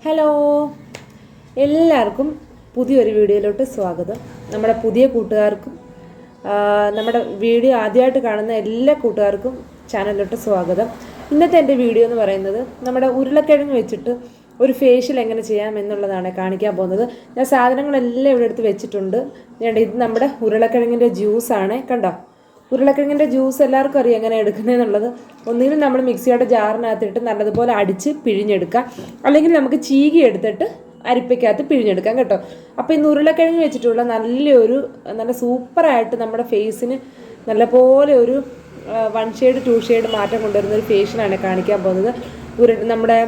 Hello, എല്ലാവർക്കും പുതിയൊരു വീഡിയോയിലോട്ട് സ്വാഗതം. നമ്മുടെ പുതിയ കൂട്ടുകാർക്കും നമ്മുടെ വീഡിയോ ആദ്യമായിട്ട് കാണുന്ന എല്ലാ കൂട്ടുകാർക്കും ചാനലിലോട്ട് സ്വാഗതം. ഇന്നത്തെ എൻ്റെ വീഡിയോ എന്ന് പറയുന്നത് നമ്മുടെ ഉരുളക്കിഴങ്ങ് വെച്ചിട്ട് ഒരു ഫേഷ്യൽ എങ്ങനെ ചെയ്യാം എന്നുള്ളതാണ് കാണിക്കാൻ പോകുന്നത്. ഞാൻ സാധനങ്ങളെല്ലാം ഇവിടെ എടുത്ത് വെച്ചിട്ടുണ്ട്. ഇത് നമ്മുടെ ഉരുളക്കിഴങ്ങിൻ്റെ ജ്യൂസാണ്, കണ്ടോ. ഉരുളക്കിഴങ്ങിൻ്റെ ജ്യൂസ് എല്ലാവർക്കും അറിയാം എങ്ങനെ എടുക്കുന്നതെന്നുള്ളത്. ഒന്നുകിൽ നമ്മൾ മിക്സിയുടെ ജാറിനകത്തിട്ട് നല്ലതുപോലെ അടിച്ച് പിഴിഞ്ഞെടുക്കാം, അല്ലെങ്കിൽ നമുക്ക് ചീകി എടുത്തിട്ട് അരിപ്പയ്ക്കകത്ത് പിഴിഞ്ഞെടുക്കാം കേട്ടോ. അപ്പോൾ ഇന്ന് ഉരുളക്കിഴങ്ങ് വെച്ചിട്ടുള്ള നല്ല സൂപ്പറായിട്ട് നമ്മുടെ ഫേസിന് നല്ലപോലെ ഒരു 1 ഷെയ്ഡ് 2 ഷെയ്ഡ് മാറ്റം കൊണ്ടുവരുന്ന ഒരു ഫേഷ്യലാണ് കാണിക്കാൻ പോകുന്നത്. നമ്മുടെ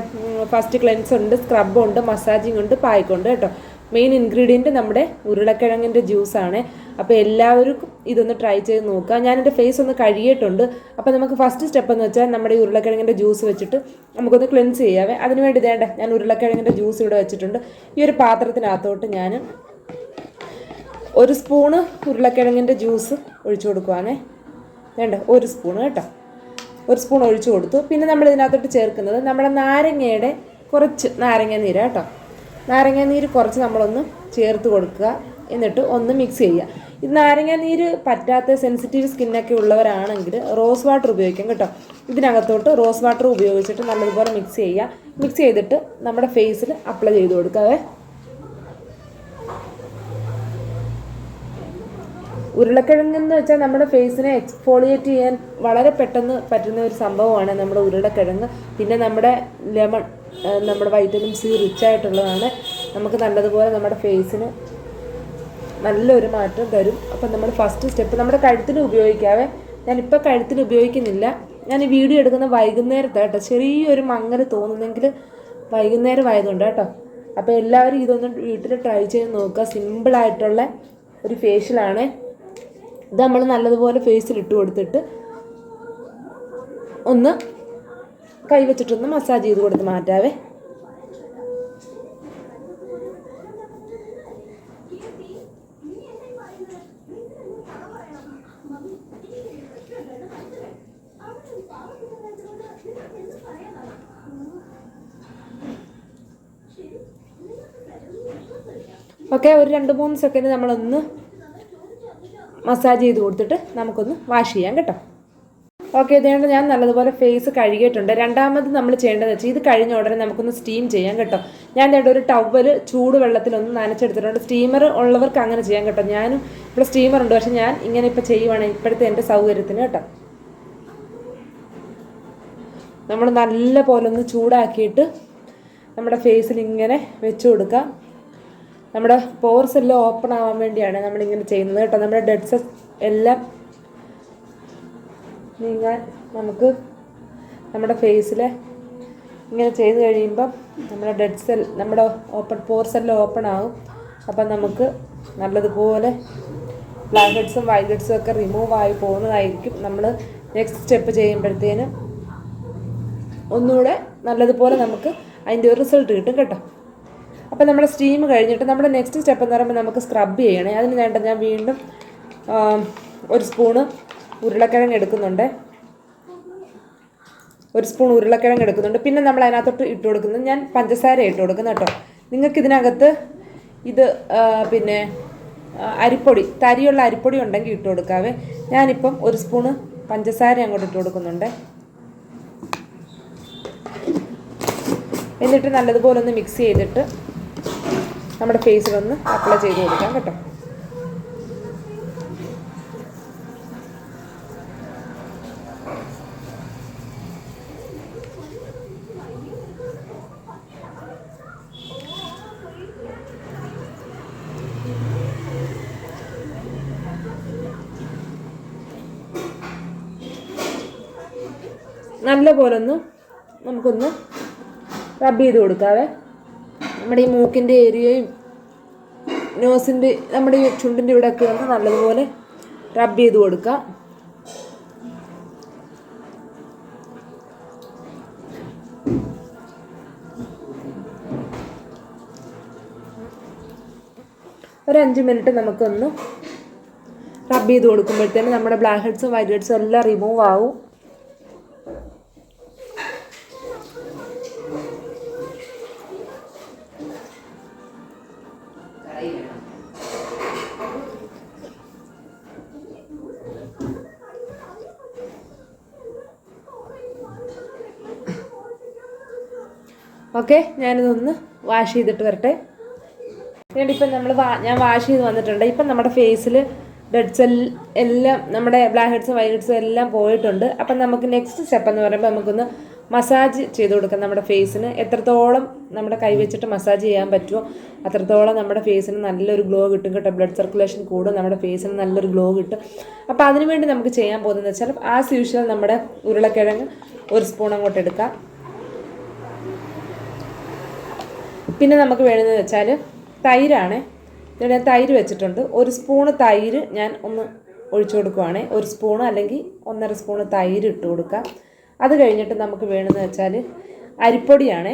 ഫസ്റ്റ് ക്ലെൻസ് ഉണ്ട്, സ്ക്രബ് ഉണ്ട്, മസാജിങ് ഉണ്ട്, പായ്ക്കുണ്ട് കേട്ടോ. മെയിൻ ഇൻഗ്രീഡിയൻറ്റ് നമ്മുടെ ഉരുളക്കിഴങ്ങിൻ്റെ ജ്യൂസാണ്. അപ്പോൾ എല്ലാവർക്കും ഇതൊന്ന് ട്രൈ ചെയ്ത് നോക്കുക. ഞാനെൻ്റെ ഫേസ് ഒന്ന് കഴുകിയിട്ടുണ്ട്. അപ്പോൾ നമുക്ക് ഫസ്റ്റ് സ്റ്റെപ്പ് എന്ന് വെച്ചാൽ നമ്മുടെ ഈ ഉരുളക്കിഴങ്ങിൻ്റെ ജ്യൂസ് വെച്ചിട്ട് നമുക്കൊന്ന് ക്ലെൻസ് ചെയ്യാവേ. അതിനുവേണ്ടി ഞാൻ ഉരുളക്കിഴങ്ങിൻ്റെ ജ്യൂസ് ഇവിടെ വെച്ചിട്ടുണ്ട്. ഈ ഒരു പാത്രത്തിനകത്തോട്ട് ഞാൻ 1 സ്പൂണ് ഉരുളക്കിഴങ്ങിൻ്റെ ജ്യൂസ് ഒഴിച്ചു കൊടുക്കുവാണേ. 1 സ്പൂണ് കേട്ടോ. 1 സ്പൂൺ ഒഴിച്ചു കൊടുത്തു. പിന്നെ നമ്മൾ ഇതിനകത്തോട്ട് ചേർക്കുന്നത് നമ്മുടെ നാരങ്ങയുടെ കുറച്ച് നാരങ്ങ നീര് കേട്ടോ. നാരങ്ങ നീര് കുറച്ച് നമ്മളൊന്ന് ചേർത്ത് കൊടുക്കുക. എന്നിട്ട് ഒന്ന് മിക്സ് ചെയ്യുക. ഇത് നാരങ്ങ നീര് പറ്റാത്ത സെൻസിറ്റീവ് സ്കിന്നൊക്കെ ഉള്ളവരാണെങ്കിൽ റോസ് വാട്ടർ ഉപയോഗിക്കാം കേട്ടോ. ഇതിനകത്തോട്ട് റോസ് വാട്ടർ ഉപയോഗിച്ചിട്ട് നല്ലതുപോലെ മിക്സ് ചെയ്യുക. മിക്സ് ചെയ്തിട്ട് നമ്മുടെ ഫേസിൽ അപ്ലൈ ചെയ്ത് കൊടുക്കാവേ. ഉരുളക്കിഴങ്ങെന്ന് വെച്ചാൽ നമ്മുടെ ഫേസിനെ എക്സ്ഫോളിയേറ്റ് ചെയ്യാൻ വളരെ പെട്ടെന്ന് പറ്റുന്ന ഒരു സംഭവമാണ് നമ്മുടെ ഉരുളക്കിഴങ്ങ്. പിന്നെ നമ്മുടെ ലെമൺ, നമ്മുടെ വൈറ്റമിൻ സി റിച്ച് ആയിട്ടുള്ളതാണ്. നമുക്ക് നല്ലതുപോലെ നമ്മുടെ ഫേസിന് നല്ലൊരു മാറ്റം തരും. അപ്പം നമ്മൾ ഫസ്റ്റ് സ്റ്റെപ്പ് നമ്മുടെ കഴുത്തിന് ഉപയോഗിക്കാവേ. ഞാനിപ്പോൾ കഴുത്തിന് ഉപയോഗിക്കുന്നില്ല. ഞാൻ ഈ വീഡിയോ എടുക്കുന്ന വൈകുന്നേരത്തെ കേട്ടോ. ചെറിയൊരു മങ്ങൽ തോന്നുന്നെങ്കിൽ വൈകുന്നേരം ആയതുകൊണ്ട് കേട്ടോ. അപ്പോൾ എല്ലാവരും ഇതൊന്ന് വീട്ടിൽ ട്രൈ ചെയ്ത് നോക്കുക. സിമ്പിളായിട്ടുള്ള ഒരു ഫേഷ്യലാണ് ഇത്. നമ്മൾ നല്ലതുപോലെ ഫേസിൽ ഇട്ട് കൊടുത്തിട്ട് ഒന്ന് കൈവച്ചിട്ടൊന്ന് മസാജ് ചെയ്ത് കൊടുത്ത് മാറ്റാവേ. ഓക്കെ, ഒരു 2-3 സെക്കൻഡ് നമ്മളൊന്ന് മസാജ് ചെയ്ത് കൊടുത്തിട്ട് നമുക്കൊന്ന് വാഷ് ചെയ്യാം കേട്ടോ. ഓക്കെ, ഇതുകൊണ്ട് ഞാൻ നല്ലതുപോലെ ഫേസ് കഴുകിയിട്ടുണ്ട്. രണ്ടാമത് നമ്മൾ ചെയ്യേണ്ടതെന്ന് വെച്ചാൽ ഇത് കഴിഞ്ഞ ഉടനെ നമുക്കൊന്ന് സ്റ്റീം ചെയ്യാം കേട്ടോ. ഞാൻ ഒരു ടവൽ ചൂട് വെള്ളത്തിലൊന്ന് നനച്ചെടുത്തിട്ടുണ്ട്. സ്റ്റീമർ ഉള്ളവർക്ക് അങ്ങനെ ചെയ്യാം കേട്ടോ. ഞാനും ഇവിടെ സ്റ്റീമർ ഉണ്ട്, പക്ഷെ ഞാൻ ഇങ്ങനെ ഇപ്പോൾ ചെയ്യുവാണ് ഇപ്പോഴത്തെ എൻ്റെ സൗകര്യത്തിന് കേട്ടോ. നമ്മൾ നല്ല പോലെ ഒന്ന് ചൂടാക്കിയിട്ട് നമ്മുടെ ഫേസിൽ ഇങ്ങനെ വെച്ച് കൊടുക്കാം. നമ്മുടെ പോർസ് എല്ലാം ഓപ്പൺ ആവാൻ വേണ്ടിയാണ് നമ്മളിങ്ങനെ ചെയ്യുന്നത് കേട്ടോ. നമ്മുടെ ഡെഡ് സെൽസ് എല്ലാം നീങ്ങാൻ നമുക്ക് നമ്മുടെ ഫേസിൽ ഇങ്ങനെ ചെയ്ത് കഴിയുമ്പം നമ്മുടെ പോർസ് എല്ലാം ഓപ്പൺ ആകും. അപ്പം നമുക്ക് നല്ലതുപോലെ ബ്ലാക്ക് ഹെഡ്സും വൈറ്റ് ഹെഡ്സും ഒക്കെ റിമൂവ് ആയി പോകുന്നതായിരിക്കും. നമ്മൾ നെക്സ്റ്റ് സ്റ്റെപ്പ് ചെയ്യുമ്പോഴത്തേനും ഒന്നുകൂടെ നല്ലതുപോലെ നമുക്ക് അതിൻ്റെ ഒരു റിസൾട്ട് കിട്ടും കേട്ടോ. അപ്പോൾ നമ്മുടെ സ്റ്റീം കഴിഞ്ഞിട്ട് നമ്മുടെ നെക്സ്റ്റ് സ്റ്റെപ്പ് എന്ന് പറയുമ്പോൾ നമുക്ക് സ്ക്രബ് ചെയ്യണേ. അതിന് ഞാൻ വീണ്ടും 1 സ്പൂണ് ഉരുളക്കിഴങ്ങ് എടുക്കുന്നുണ്ട്. 1 സ്പൂൺ ഉരുളക്കിഴങ്ങ് എടുക്കുന്നുണ്ട്. പിന്നെ നമ്മൾ അതിനകത്തോട്ട് ഇട്ട് കൊടുക്കുന്നത് ഞാൻ പഞ്ചസാര ഇട്ട് കൊടുക്കുന്നത് കേട്ടോ. നിങ്ങൾക്ക് ഇതിനകത്ത് പിന്നെ അരിപ്പൊടി, തരിയുള്ള അരിപ്പൊടി ഉണ്ടെങ്കിൽ ഇട്ട് കൊടുക്കാവേ. ഞാനിപ്പം 1 സ്പൂണ് പഞ്ചസാര അങ്ങോട്ട് ഇട്ട് കൊടുക്കുന്നുണ്ട്. എന്നിട്ട് നല്ലതുപോലെ ഒന്ന് മിക്സ് ചെയ്തിട്ട് നമ്മുടെ ഫേസിലൊന്ന് അപ്ലൈ ചെയ്ത് കൊടുക്കാം കേട്ടോ. നല്ല പോലെ നമുക്കൊന്ന് റബ്ബ് ചെയ്ത് കൊടുക്കാവേ. നമ്മുടെ ഈ മൂക്കിൻ്റെ ഏരിയയും നോസിൻ്റെ നമ്മുടെ ഈ ചുണ്ടിൻ്റെ ഇവിടെയൊക്കെ വന്ന് നല്ലതുപോലെ റബ്ബ് ചെയ്ത് കൊടുക്കാം. ഒരു 5 മിനിറ്റ് നമുക്കൊന്ന് റബ്ബ് ചെയ്ത് കൊടുക്കുമ്പോഴത്തേന് നമ്മുടെ ബ്ലാക്ക് ഹെഡ്സും വൈറ്റ് ഹെഡ്സും എല്ലാം റിമൂവ് ആവും. ഓക്കെ, ഞാനിതൊന്ന് വാഷ് ചെയ്തിട്ട് വരട്ടെ. എന്നിട്ടിപ്പം ഞാൻ വാഷ് ചെയ്ത് വന്നിട്ടുണ്ട്. ഇപ്പം നമ്മുടെ ഫേസിൽ ഡെഡ് സെൽ എല്ലാം, നമ്മുടെ ബ്ലാക്ക് ഹെഡ്സും വൈറ്റ് ഹെഡ്സും എല്ലാം പോയിട്ടുണ്ട്. അപ്പം നമുക്ക് നെക്സ്റ്റ് സ്റ്റെപ്പ് എന്ന് പറയുമ്പോൾ നമുക്കൊന്ന് മസാജ് ചെയ്ത് കൊടുക്കാം നമ്മുടെ ഫേസിന്. എത്രത്തോളം നമ്മുടെ കൈ വെച്ചിട്ട് മസാജ് ചെയ്യാൻ പറ്റുമോ അത്രത്തോളം നമ്മുടെ ഫേസിന് നല്ലൊരു ഗ്ലോ കിട്ടും കേട്ടോ. ബ്ലഡ് സർക്കുലേഷൻ കൂടും, നമ്മുടെ ഫേസിന് നല്ലൊരു ഗ്ലോ കിട്ടും. അപ്പോൾ അതിനുവേണ്ടി നമുക്ക് ചെയ്യാൻ പോകുന്നതെന്ന് വെച്ചാൽ ആസ് യൂഷ്വൽ നമ്മുടെ ഉരുളക്കിഴങ്ങ് 1 സ്പൂൺ അങ്ങോട്ട് എടുക്കാം. പിന്നെ നമുക്ക് വേണമെന്ന് വെച്ചാൽ തൈരാണ്. ഞാൻ തൈര് വെച്ചിട്ടുണ്ട്. 1 സ്പൂണ് തൈര് ഞാൻ ഒന്ന് ഒഴിച്ചു കൊടുക്കുവാണ്. 1 സ്പൂണ് അല്ലെങ്കിൽ 1.5 സ്പൂണ് തൈര് ഇട്ട് കൊടുക്കാം. അത് കഴിഞ്ഞിട്ട് നമുക്ക് വേണമെന്ന് വെച്ചാൽ അരിപ്പൊടിയാണ്.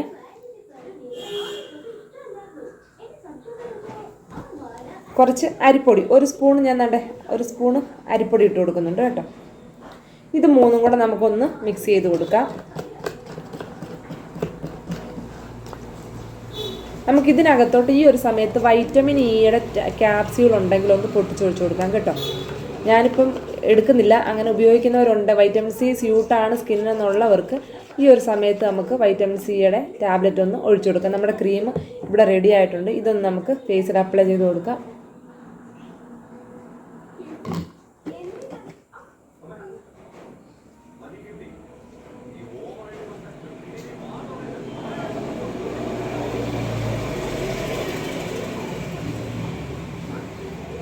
കുറച്ച് അരിപ്പൊടി 1 സ്പൂണ് ഞാൻ 1 സ്പൂണ് അരിപ്പൊടി ഇട്ട് കൊടുക്കുന്നുണ്ട് കേട്ടോ. ഇത് മൂന്നും കൂടെ നമുക്കൊന്ന് മിക്സ് ചെയ്ത് കൊടുക്കാം. നമുക്കിതിനകത്തോട്ട് ഈ ഒരു സമയത്ത് വൈറ്റമിൻ ഇയുടെ ക്യാപ്സ്യൂൾ ഉണ്ടെങ്കിൽ ഒന്ന് പൊട്ടിച്ചൊഴിച്ച് കൊടുക്കാം കേട്ടോ. ഞാനിപ്പം എടുക്കുന്നില്ല, അങ്ങനെ ഉപയോഗിക്കുന്നവരുണ്ട്. വൈറ്റമിൻ സി സ്യൂട്ടാണ് സ്കിന്നെന്നുള്ളവർക്ക് ഈ ഒരു സമയത്ത് നമുക്ക് വൈറ്റമിൻ സിയുടെ ടാബ്ലറ്റ് ഒന്ന് ഒഴിച്ചു കൊടുക്കാം. നമ്മുടെ ക്രീം ഇവിടെ റെഡി ആയിട്ടുണ്ട്. ഇതൊന്ന് നമുക്ക് ഫേസിൽ അപ്ലൈ ചെയ്ത് കൊടുക്കാം.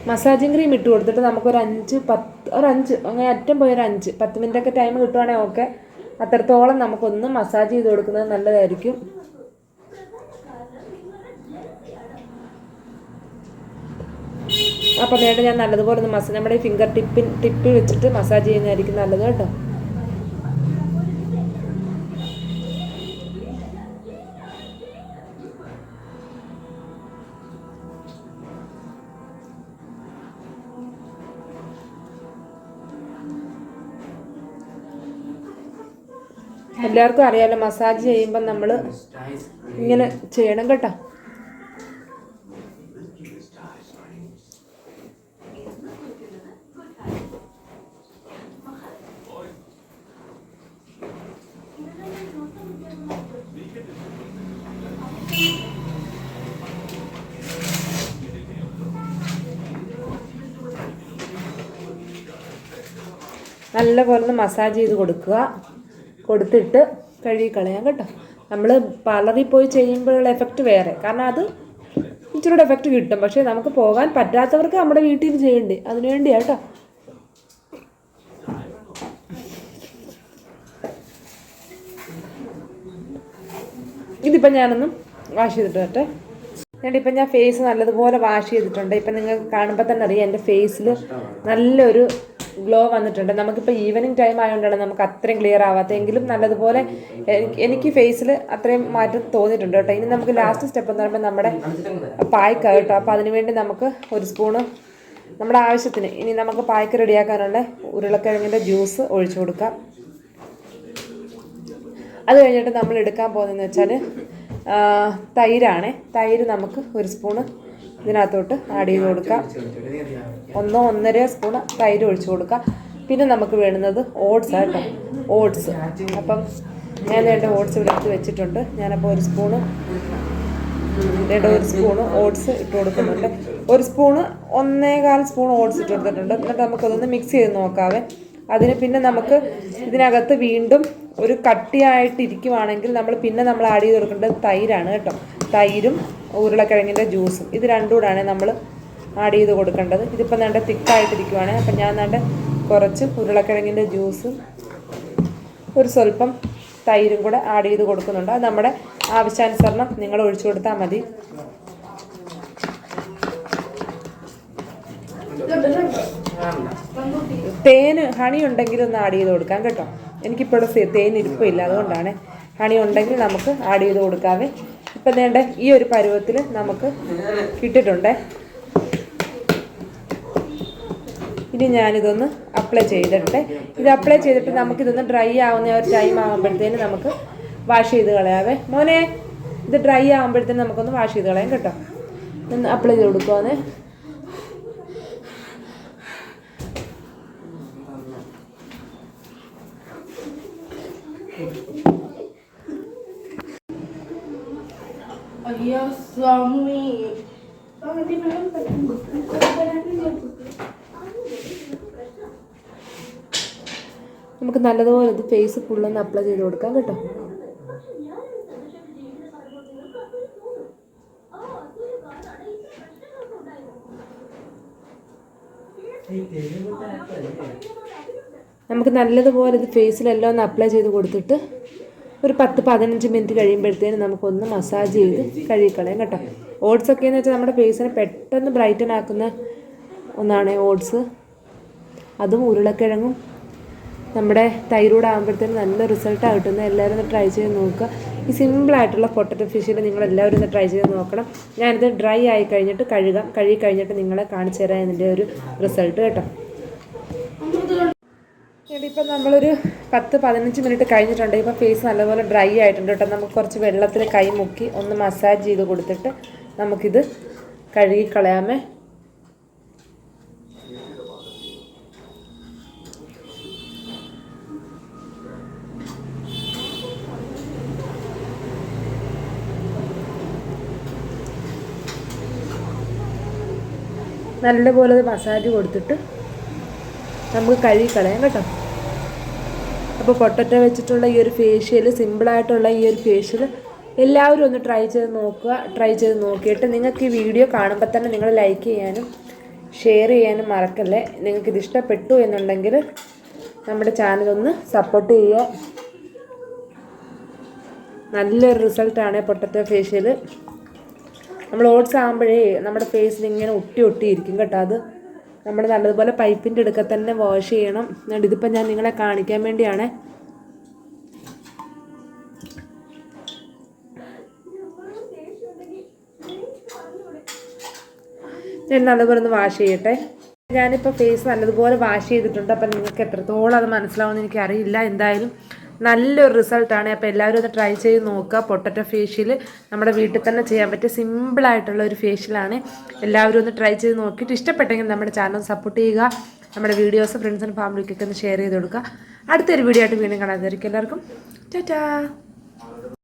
മസാജിങ് ക്രീം ഇട്ട് കൊടുത്തിട്ട് നമുക്കൊരു 5 അങ്ങനെ അറ്റം പോയി ഒരു 5-10 മിനിറ്റൊക്കെ ടൈം കിട്ടുവാണെങ്കിൽ ഓക്കെ. അത്രത്തോളം നമുക്കൊന്ന് മസാജ് ചെയ്ത് കൊടുക്കുന്നത് നല്ലതായിരിക്കും. അപ്പോൾ നേരെ ഞാൻ നല്ലതുപോലെ ഒന്ന് നമ്മുടെ ഫിംഗർ ടിപ്പിൽ വെച്ചിട്ട് മസാജ് ചെയ്യുന്നതായിരിക്കും നല്ലത് കേട്ടോ. എല്ലാവർക്കും അറിയാമല്ലോ, മസാജ് ചെയ്യുമ്പം നമ്മൾ ഇങ്ങനെ ചെയ്യണം കേട്ടോ. നല്ലപോലെ ഒന്ന് മസാജ് ചെയ്ത് കൊടുത്തിട്ട് കഴുകി കളയാം കേട്ടോ. നമ്മൾ പാർലറിൽ പോയി ചെയ്യുമ്പോഴുള്ള എഫക്റ്റ് വേറെ, കാരണം അത് ഇച്ചിരൂടെ എഫക്റ്റ് കിട്ടും. പക്ഷേ നമുക്ക് പോകാൻ പറ്റാത്തവർക്ക് നമ്മുടെ വീട്ടിൽ ചെയ്യണ്ടേ, അതിനു വേണ്ടിയാണ് കേട്ടോ. ഇതിപ്പം ഞാനൊന്നും വാഷ് ചെയ്തിട്ട് വരട്ടെ. എന്നിട്ടിപ്പം ഞാൻ ഫേസ് നല്ലതുപോലെ വാഷ് ചെയ്തിട്ടുണ്ട്. ഇപ്പം നിങ്ങൾക്ക് കാണുമ്പോൾ തന്നെ അറിയാം എൻ്റെ ഫേസിൽ നല്ലൊരു ഗ്ലോ വന്നിട്ടുണ്ട്. നമുക്കിപ്പോൾ ഈവനിങ് ടൈം ആയതുകൊണ്ടാണ് നമുക്ക് അത്രയും ക്ലിയർ ആവാത്തെങ്കിലും നല്ലതുപോലെ എനിക്ക് ഫേസിൽ അത്രയും മാറ്റം തോന്നിയിട്ടുണ്ട് കേട്ടോ. ഇനി നമുക്ക് ലാസ്റ്റ് സ്റ്റെപ്പ് എന്ന് പറയുമ്പോൾ നമ്മുടെ പായ്ക്ക കേട്ടോ. അപ്പോൾ അതിനുവേണ്ടി നമുക്ക് 1 സ്പൂണ് നമ്മുടെ ആവശ്യത്തിന് ഇനി നമുക്ക് പായ്ക്ക് റെഡിയാക്കാനുള്ള ഉരുളക്കിഴങ്ങിൻ്റെ ജ്യൂസ് ഒഴിച്ചു കൊടുക്കാം. അത് കഴിഞ്ഞിട്ട് നമ്മൾ എടുക്കാൻ പോകുന്നതെന്ന് വെച്ചാൽ തൈരാണ്. തൈര് നമുക്ക് 1 സ്പൂണ് ഇതിനകത്തോട്ട് ആഡ് ചെയ്ത് കൊടുക്കാം. 1-1.5 സ്പൂണ് തൈര് ഒഴിച്ചു കൊടുക്കാം. പിന്നെ നമുക്ക് വേണ്ടുന്നത് ഓട്സ് കേട്ടോ, ഓട്സ്. അപ്പം ഞാൻ എൻ്റെ ഓട്സ് ഇവിടെ എടുത്ത് വെച്ചിട്ടുണ്ട്. ഞാനപ്പോൾ 1 സ്പൂണ് ഓട്സ് ഇട്ട് കൊടുക്കുന്നുണ്ട്. 1 സ്പൂണ് 1.25 സ്പൂൺ ഓട്സ് ഇട്ട് കൊടുത്തിട്ടുണ്ട്. എന്നിട്ട് നമുക്കതൊന്ന് മിക്സ് ചെയ്ത് നോക്കാവേ. അതിന് പിന്നെ നമുക്ക് ഇതിനകത്ത് വീണ്ടും ഒരു കട്ടിയായിട്ടിരിക്കുവാണെങ്കിൽ നമ്മൾ ആഡ് ചെയ്ത് കൊടുക്കേണ്ടത് തൈരാണ് കേട്ടോ. തൈരും ഉരുളക്കിഴങ്ങിൻ്റെ ജ്യൂസും ഇത് രണ്ടും കൂടാണ് നമ്മൾ ആഡ് ചെയ്ത് കൊടുക്കേണ്ടത്. ഇതിപ്പോൾ നല്ല തിക്കായിട്ടിരിക്കുവാണ്. അപ്പം ഞാൻ കുറച്ച് ഉരുളക്കിഴങ്ങിൻ്റെ ജ്യൂസും ഒരു സ്വല്പം തൈരും കൂടെ ആഡ് ചെയ്ത് കൊടുക്കുന്നുണ്ട്. അത് നമ്മുടെ ആവശ്യാനുസരണം നിങ്ങൾ ഒഴിച്ചു കൊടുത്താൽ മതി. ഹണി ഉണ്ടെങ്കിൽ ഒന്ന് ആഡ് ചെയ്ത് കൊടുക്കാം കേട്ടോ. എനിക്കിപ്പോൾ തേൻ ഇരിപ്പില്ല, അതുകൊണ്ടാണ്. ഹണി ഉണ്ടെങ്കിൽ നമുക്ക് ആഡ് ചെയ്ത് കൊടുക്കാവേ. ഇപ്പം വേണ്ട ഈ ഒരു പരുവത്തിൽ നമുക്ക് കിട്ടിയിട്ടുണ്ട്. ഇനി ഞാനിതൊന്ന് അപ്ലൈ ചെയ്തിട്ട് ഇത് അപ്ലൈ ചെയ്തിട്ട് നമുക്കിതൊന്ന് ഡ്രൈ ആവുന്ന ഒരു ടൈം ആകുമ്പോഴത്തേന് നമുക്ക് വാഷ് ചെയ്ത് കളയാവേ. മോനെ, ഇത് ഡ്രൈ ആകുമ്പോഴത്തേന് നമുക്കൊന്ന് വാഷ് ചെയ്ത് കളയാം കേട്ടോ. ഒന്ന് അപ്ലൈ ചെയ്ത് കൊടുക്കുവാന്നേ. അയ്യോ സ്വാമി. നമുക്ക് നല്ലതുപോലെ ഇത് ഫേസ് ഫുള്ളൊന്ന് അപ്ലൈ ചെയ്ത് കൊടുക്കാം കേട്ടോ. നമുക്ക് നല്ലതുപോലെ ഇത് ഫേസിലെല്ലാം ഒന്ന് അപ്ലൈ ചെയ്ത് കൊടുത്തിട്ട് ഒരു 10-15 മിനിറ്റ് കഴിയുമ്പോഴത്തേനും നമുക്കൊന്ന് മസാജ് ചെയ്ത് കഴുകിക്കളയാം കേട്ടോ. ഓട്സ് ഒക്കെ എന്ന് വെച്ചാൽ നമ്മുടെ ഫേസിനെ പെട്ടെന്ന് ബ്രൈറ്റൻ ആക്കുന്ന ഒന്നാണ് ഓട്സ്. അതും ഉരുളക്കിഴങ്ങും നമ്മുടെ തൈറോയ്ഡ് ആകുമ്പോഴത്തേനും നല്ല റിസൾട്ടാണ് കിട്ടുന്നത്. എല്ലാവരും ഒന്ന് ട്രൈ ചെയ്ത് നോക്കുക. ഈ സിമ്പിളായിട്ടുള്ള പൊട്ടറ്റോ ഫിഷിൽ നിങ്ങളെല്ലാവരും ഒന്ന് ട്രൈ ചെയ്ത് നോക്കണം. ഞാനിത് ഡ്രൈ ആയി കഴിഞ്ഞിട്ട് കഴുകി കഴിഞ്ഞിട്ട് നിങ്ങളെ കാണിച്ചു തരാം ഇതിൻ്റെ ഒരു റിസൾട്ട് കേട്ടോ. ഇപ്പം നമ്മളൊരു 10-15 മിനിറ്റ് കഴിഞ്ഞിട്ടുണ്ട്. ഇപ്പോൾ ഫേസ് നല്ലപോലെ ഡ്രൈ ആയിട്ടുണ്ട് കേട്ടോ. നമുക്ക് കുറച്ച് വെള്ളത്തിൽ കൈ മുക്കി ഒന്ന് മസാജ് ചെയ്ത് കൊടുത്തിട്ട് നമുക്കിത് കഴുകിക്കളയാമേ. നല്ലപോലെ മസാജ് കൊടുത്തിട്ട് നമുക്ക് കഴുകിക്കളയാം കേട്ടോ. അപ്പോൾ പൊട്ടറ്റോ വെച്ചിട്ടുള്ള ഈ ഒരു ഫേഷ്യൽ, സിമ്പിളായിട്ടുള്ള ഈ ഒരു ഫേഷ്യൽ എല്ലാവരും ഒന്ന് ട്രൈ ചെയ്ത് നോക്കുക. ട്രൈ ചെയ്ത് നോക്കിയിട്ട് നിങ്ങൾക്ക് ഈ വീഡിയോ കാണുമ്പോൾ തന്നെ നിങ്ങൾ ലൈക്ക് ചെയ്യാനും ഷെയർ ചെയ്യാനും മറക്കല്ലേ. നിങ്ങൾക്കിത് ഇഷ്ടപ്പെട്ടു എന്നുണ്ടെങ്കിൽ നമ്മുടെ ചാനലൊന്ന് സപ്പോർട്ട് ചെയ്യുക. നല്ലൊരു റിസൾട്ടാണ് പൊട്ടറ്റോ ഫേഷ്യൽ. നമ്മൾ ഓട്സ് ആകുമ്പോഴേ നമ്മുടെ ഫേസിൽ ഇങ്ങനെ ഒട്ടിയിരിക്കും കേട്ടോ. അത് നമ്മൾ നല്ലതുപോലെ പൈപ്പിൻ്റെ അടുക്ക തന്നെ വാഷ് ചെയ്യണം. ഇതിപ്പോൾ ഞാൻ നിങ്ങളെ കാണിക്കാൻ വേണ്ടിയാണ്. ഞാൻ നല്ലതുപോലെ ഒന്ന് വാഷ് ചെയ്യട്ടെ. ഞാനിപ്പോൾ ഫേസ് നല്ലതുപോലെ വാഷ് ചെയ്തിട്ടുണ്ട്. അപ്പം നിങ്ങൾക്ക് എത്രത്തോളം അത് മനസ്സിലാവുമെന്ന് എനിക്കറിയില്ല. എന്തായാലും നല്ലൊരു റിസൾട്ടാണ്. അപ്പോൾ എല്ലാവരും ഒന്ന് ട്രൈ ചെയ്ത് നോക്കുക. പൊട്ടറ്റോ ഫേഷ്യൽ നമ്മുടെ വീട്ടിൽ തന്നെ ചെയ്യാൻ പറ്റിയ സിമ്പിളായിട്ടുള്ള ഒരു ഫേഷ്യലാണ്. എല്ലാവരും ഒന്ന് ട്രൈ ചെയ്ത് നോക്കിയിട്ട് ഇഷ്ടപ്പെട്ടെങ്കിൽ നമ്മുടെ ചാനൽ സപ്പോർട്ട് ചെയ്യുക. നമ്മുടെ വീഡിയോസ് ഫ്രണ്ട്സിനും ഫാമിലിക്കൊക്കെ ഒന്ന് ഷെയർ ചെയ്ത് കൊടുക്കുക. അടുത്തൊരു വീഡിയോ ആയിട്ട് വീണ്ടും കാണാതിരിക്കും. എല്ലാവർക്കും ടാറ്റാ.